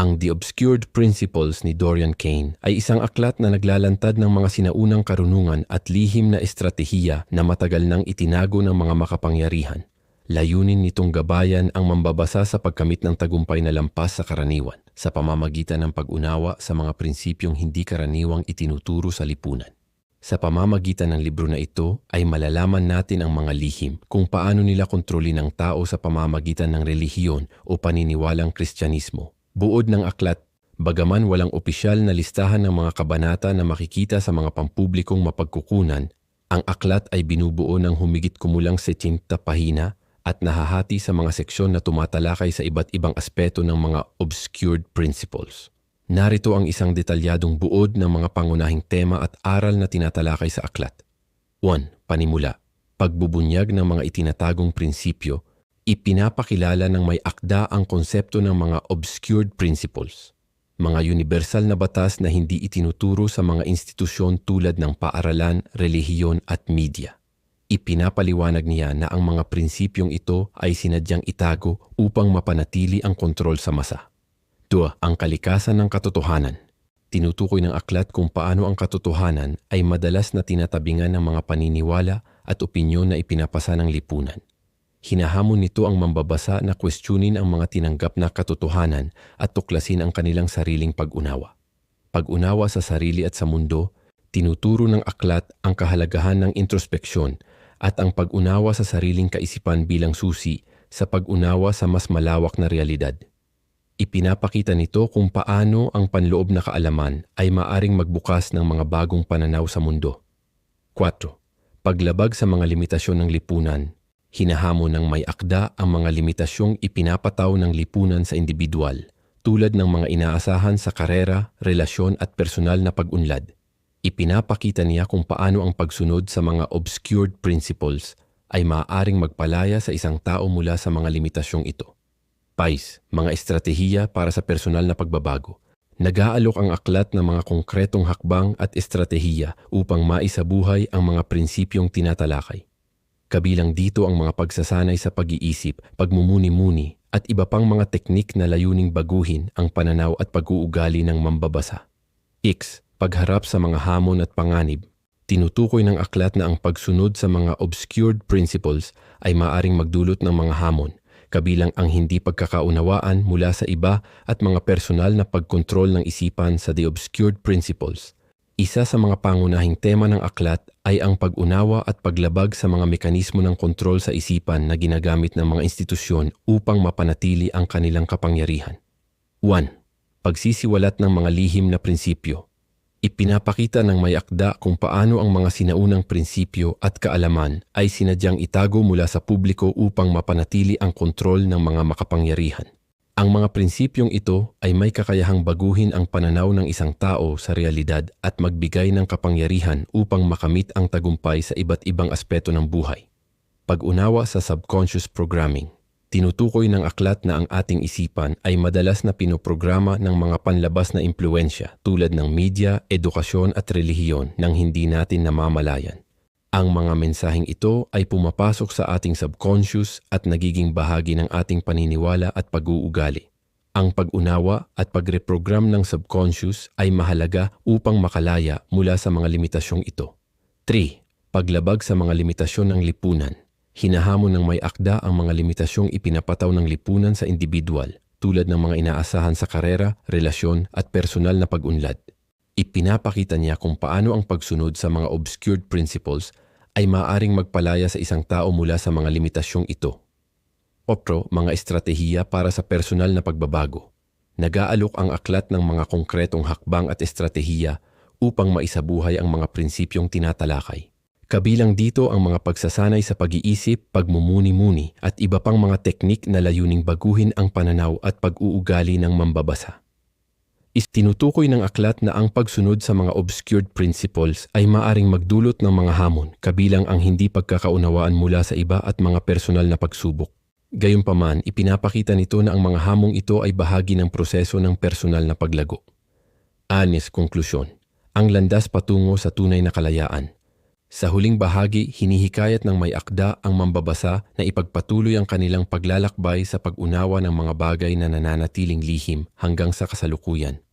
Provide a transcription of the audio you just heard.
Ang The Obscured Principles ni Dorian Kane ay isang aklat na naglalantad ng mga sinaunang karunungan at lihim na estratehiya na matagal nang itinago ng mga makapangyarihan. Layunin nitong gabayan ang mambabasa sa pagkamit ng tagumpay na lampas sa karaniwan sa pamamagitan ng pag-unawa sa mga prinsipyong hindi karaniwang itinuturo sa lipunan. Sa pamamagitan ng libro na ito ay malalaman natin ang mga lihim kung paano nila kontrolin ang tao sa pamamagitan ng relihiyon o paniniwalang Kristyanismo. Buod ng aklat, bagaman walang opisyal na listahan ng mga kabanata na makikita sa mga pampublikong mapagkukunan, ang aklat ay binubuo ng humigit kumulang 70 pahina at nahahati sa mga seksyon na tumatalakay sa iba't ibang aspeto ng mga obscured principles. Narito ang isang detalyadong buod ng mga pangunahing tema at aral na tinatalakay sa aklat. 1. Panimula. Pagbubunyag ng mga itinatagong prinsipyo. Ipinapakilala ng may akda ang konsepto ng mga obscured principles, mga universal na batas na hindi itinuturo sa mga institusyon tulad ng paaralan, relihiyon at media. Ipinapaliwanag niya na ang mga prinsipyong ito ay sinadyang itago upang mapanatili ang kontrol sa masa. 2. Ang kalikasan ng katotohanan. Tinutukoy ng aklat kung paano ang katotohanan ay madalas na tinatabingan ng mga paniniwala at opinyon na ipinapasa ng lipunan. Hinahamon nito ang mambabasa na questionin ang mga tinanggap na katotohanan at tuklasin ang kanilang sariling pag-unawa. Pag-unawa sa sarili at sa mundo, tinuturo ng aklat ang kahalagahan ng introspeksyon at ang pag-unawa sa sariling kaisipan bilang susi sa pag-unawa sa mas malawak na realidad. Ipinapakita nito kung paano ang panloob na kaalaman ay maaring magbukas ng mga bagong pananaw sa mundo. 4. Paglabag sa mga limitasyon ng lipunan. Hinahamon ng may akda ang mga limitasyong ipinapataw ng lipunan sa individual, tulad ng mga inaasahan sa karera, relasyon at personal na pag-unlad. Ipinapakita niya kung paano ang pagsunod sa mga obscured principles ay maaaring magpalaya sa isang tao mula sa mga limitasyong ito. 5. Mga estratehiya para sa personal na pagbabago. Nag-aalok ang aklat ng mga konkretong hakbang at estratehiya upang maisabuhay ang mga prinsipyong tinatalakay. Kabilang dito ang mga pagsasanay sa pag-iisip, pagmumuni-muni at iba pang mga teknik na layuning baguhin ang pananaw at pag-uugali ng mambabasa. X. Pagharap sa mga hamon at panganib. Tinutukoy ng aklat na ang pagsunod sa mga obscured principles ay maaring magdulot ng mga hamon, kabilang ang hindi pagkakaunawaan mula sa iba at mga personal na pagkontrol ng isipan sa the obscured principles. Isa sa mga pangunahing tema ng aklat ay ang pag-unawa at paglabag sa mga mekanismo ng kontrol sa isipan na ginagamit ng mga institusyon upang mapanatili ang kanilang kapangyarihan. 1. Pagsisiwalat ng mga lihim na prinsipyo. Ipinapakita ng may akda kung paano ang mga sinaunang prinsipyo at kaalaman ay sinadyang itago mula sa publiko upang mapanatili ang kontrol ng mga makapangyarihan. Ang mga prinsipyong ito ay may kakayahang baguhin ang pananaw ng isang tao sa realidad at magbigay ng kapangyarihan upang makamit ang tagumpay sa iba't ibang aspeto ng buhay. Pag-unawa sa subconscious programming. Tinutukoy ng aklat na ang ating isipan ay madalas na pinoprograma ng mga panlabas na impluensya tulad ng media, edukasyon at relihiyon nang hindi natin namamalayan. Ang mga mensaheng ito ay pumapasok sa ating subconscious at nagiging bahagi ng ating paniniwala at pag-uugali. Ang pag-unawa at pagreprogram ng subconscious ay mahalaga upang makalaya mula sa mga limitasyong ito. 3. Paglabag sa mga limitasyon ng lipunan. Hinahamon ng may akda ang mga limitasyong ipinapataw ng lipunan sa individual, tulad ng mga inaasahan sa karera, relasyon at personal na pag-unlad. Ipinapakita niya kung paano ang pagsunod sa mga obscured principles ay maaaring magpalaya sa isang tao mula sa mga limitasyong ito. 4. Mga estratehiya para sa personal na pagbabago. Nag-aalok ang aklat ng mga konkretong hakbang at estratehiya upang maisabuhay ang mga prinsipyong tinatalakay. Kabilang dito ang mga pagsasanay sa pag-iisip, pagmumuni-muni at iba pang mga teknik na layuning baguhin ang pananaw at pag-uugali ng mambabasa. Tinutukoy ng aklat na ang pagsunod sa mga obscured principles ay maaring magdulot ng mga hamon, kabilang ang hindi pagkakaunawaan mula sa iba at mga personal na pagsubok. Gayunpaman, ipinapakita nito na ang mga hamong ito ay bahagi ng proseso ng personal na paglago. Konklusyon. Ang landas patungo sa tunay na kalayaan. Sa huling bahagi, hinihikayat ng may akda ang mambabasa na ipagpatuloy ang kanilang paglalakbay sa pag-unawa ng mga bagay na nananatiling lihim hanggang sa kasalukuyan.